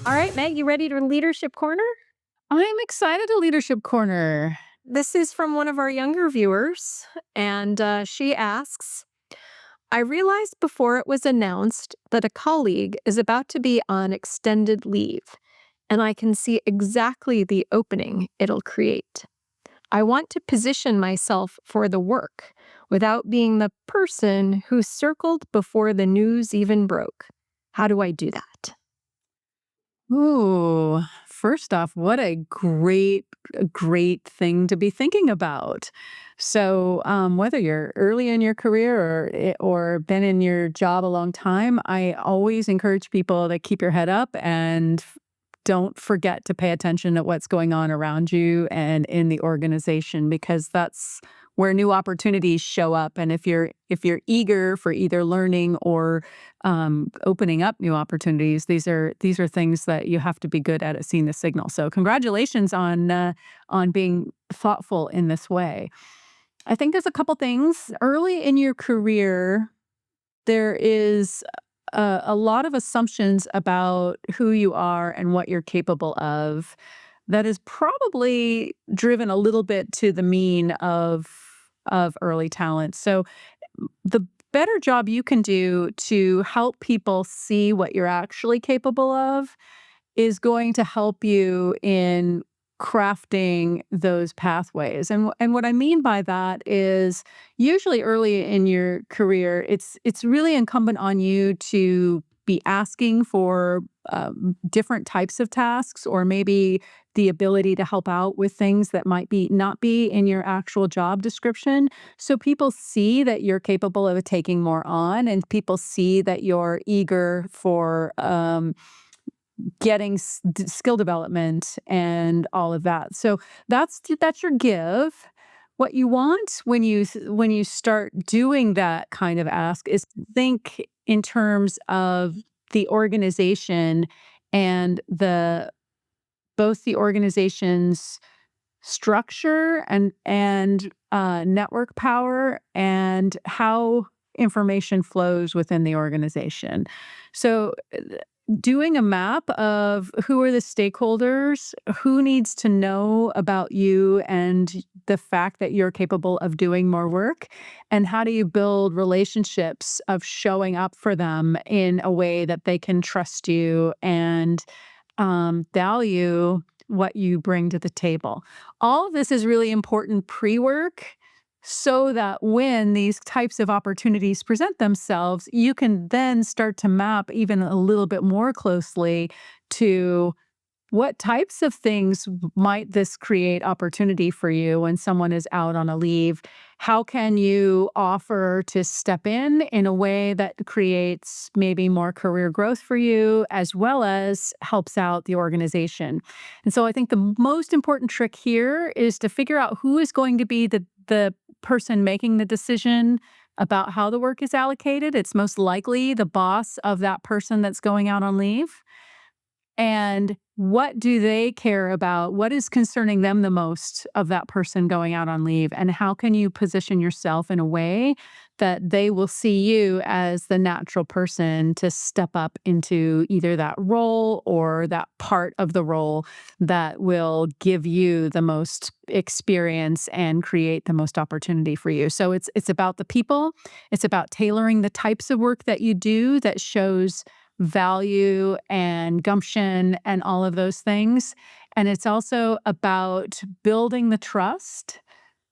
All right, Meg, you ready to Leadership Corner? I'm excited to Leadership Corner. This is from one of our younger viewers, and she asks, I realized before it was announced that a colleague is about to be on extended leave, and I can see exactly the opening it'll create. I want to position myself for the work without being the person who circled before the news even broke. How do I do that? Ooh, first off, what a great thing to be thinking about. So, whether you're early in your career or been in your job a long time, I always encourage people to keep your head up and don't forget to pay attention to what's going on around you and in the organization, because that's where new opportunities show up. And if you're eager for either learning or opening up new opportunities, these are things that you have to be good at seeing the signal. So congratulations on being thoughtful in this way. I think there's a couple things early in your career. There is a lot of assumptions about who you are and what you're capable of that is probably driven a little bit to the mean of early talent. So the better job you can do to help people see what you're actually capable of is going to help you in crafting those pathways. And what I mean by that is usually early in your career, it's really incumbent on you to be asking for different types of tasks, or maybe the ability to help out with things that might be not be in your actual job description. So people see that you're capable of taking more on, and people see that you're eager for getting skill development and all of that. So that's your give. What you want when you start doing that kind of ask is think in terms of the organization and the both the organization's structure and network power and how information flows within the organization. So doing a map of who are the stakeholders, who needs to know about you and the fact that you're capable of doing more work, and how do you build relationships of showing up for them in a way that they can trust you and value what you bring to the table. All of this is really important pre-work so that when these types of opportunities present themselves, you can then start to map even a little bit more closely to what types of things might this create opportunity for you when someone is out on a leave? How can you offer to step in a way that creates maybe more career growth for you, as well as helps out the organization? And so I think the most important trick here is to figure out who is going to be the person making the decision about how the work is allocated. It's most likely the boss of that person that's going out on leave. And what do they care about? What is concerning them the most of that person going out on leave? And how can you position yourself in a way that they will see you as the natural person to step up into either that role or that part of the role that will give you the most experience and create the most opportunity for you? So it's about the people. It's about tailoring the types of work that you do that shows value and gumption and all of those things. And it's also about building the trust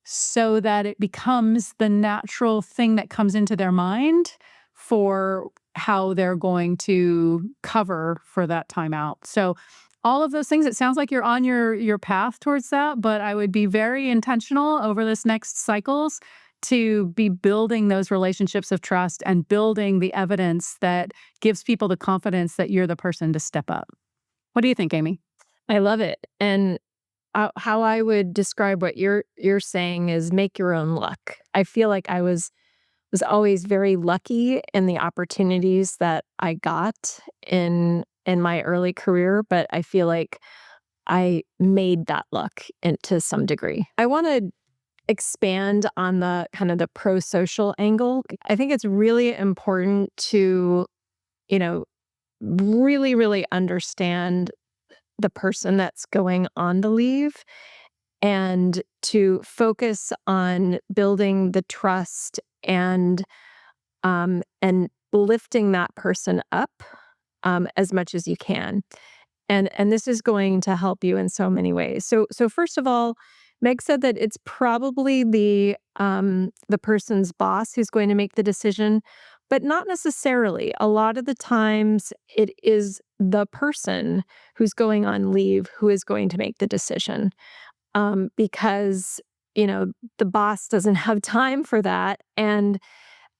so that it becomes the natural thing that comes into their mind for how they're going to cover for that time out. So all of those things, it sounds like you're on your path towards that, but I would be very intentional over this next cycles to be building those relationships of trust and building the evidence that gives people the confidence that you're the person to step up. What do you think, Amy? I love it. And how I would describe what you're saying is make your own luck. I feel like I was always very lucky in the opportunities that I got in my early career, but I feel like I made that luck to some degree. I want to expand on the kind of the pro-social angle. I think it's really important to, you know, really, really understand the person that's going on the leave and to focus on building the trust and lifting that person up as much as you can. And this is going to help you in so many ways. So first of all, Meg said that it's probably the person's boss who's going to make the decision, but not necessarily. A lot of the times it is the person who's going on leave who is going to make the decision, because the boss doesn't have time for that, and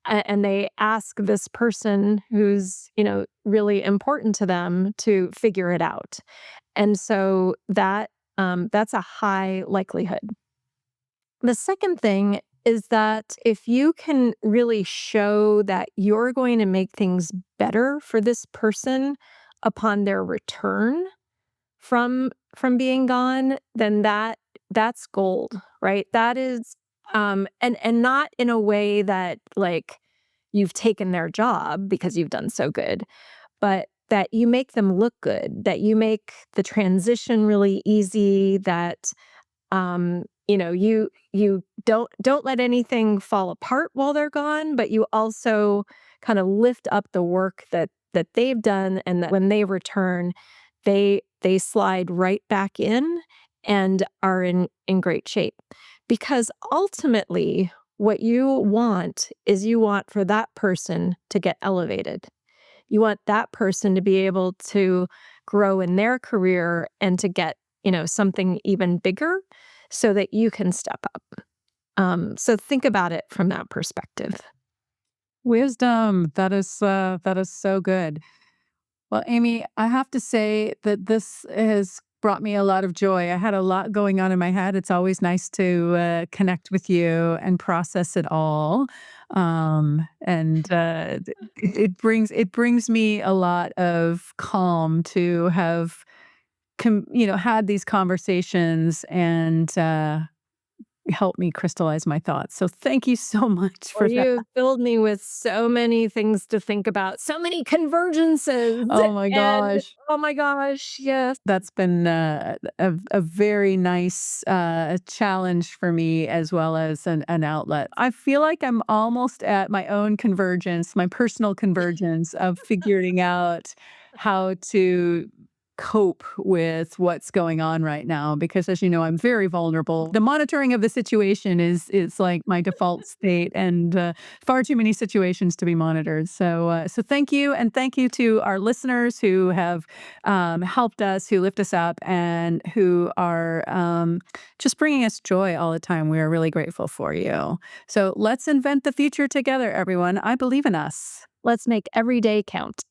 they ask this person who's really important to them to figure it out. And so that's a high likelihood. The second thing is that if you can really show that you're going to make things better for this person upon their return from being gone, then that's gold, right? That is, and not in a way that, like, you've taken their job because you've done so good, but that you make them look good, that you make the transition really easy, that you don't let anything fall apart while they're gone, but you also kind of lift up the work that they've done, and that when they return, they slide right back in and are in great shape. Because ultimately, what you want is you want for that person to get elevated. You want that person to be able to grow in their career and to get, something even bigger so that you can step up. So think about it from that perspective. Wisdom. That is so good. Well, Amy, I have to say that this has brought me a lot of joy. I had a lot going on in my head. It's always nice to connect with you and process it all, and it brings me a lot of calm to have had these conversations and help me crystallize my thoughts. So thank you so much Or for that. you filled me with so many things to think about, so many convergences. Oh my And gosh. oh my gosh, yes. That's been a very nice challenge for me as well as an outlet. I feel like I'm almost at my own convergence, my personal convergence of figuring out how to cope with what's going on right now because as you know I'm very vulnerable. The monitoring of the situation is like my default state and far too many situations to be monitored. So thank you, and thank you to our listeners who have helped us, who lift us up, and who are just bringing us joy all the time. We are really grateful for you. So let's invent the future together, everyone. I believe in us. Let's make every day count.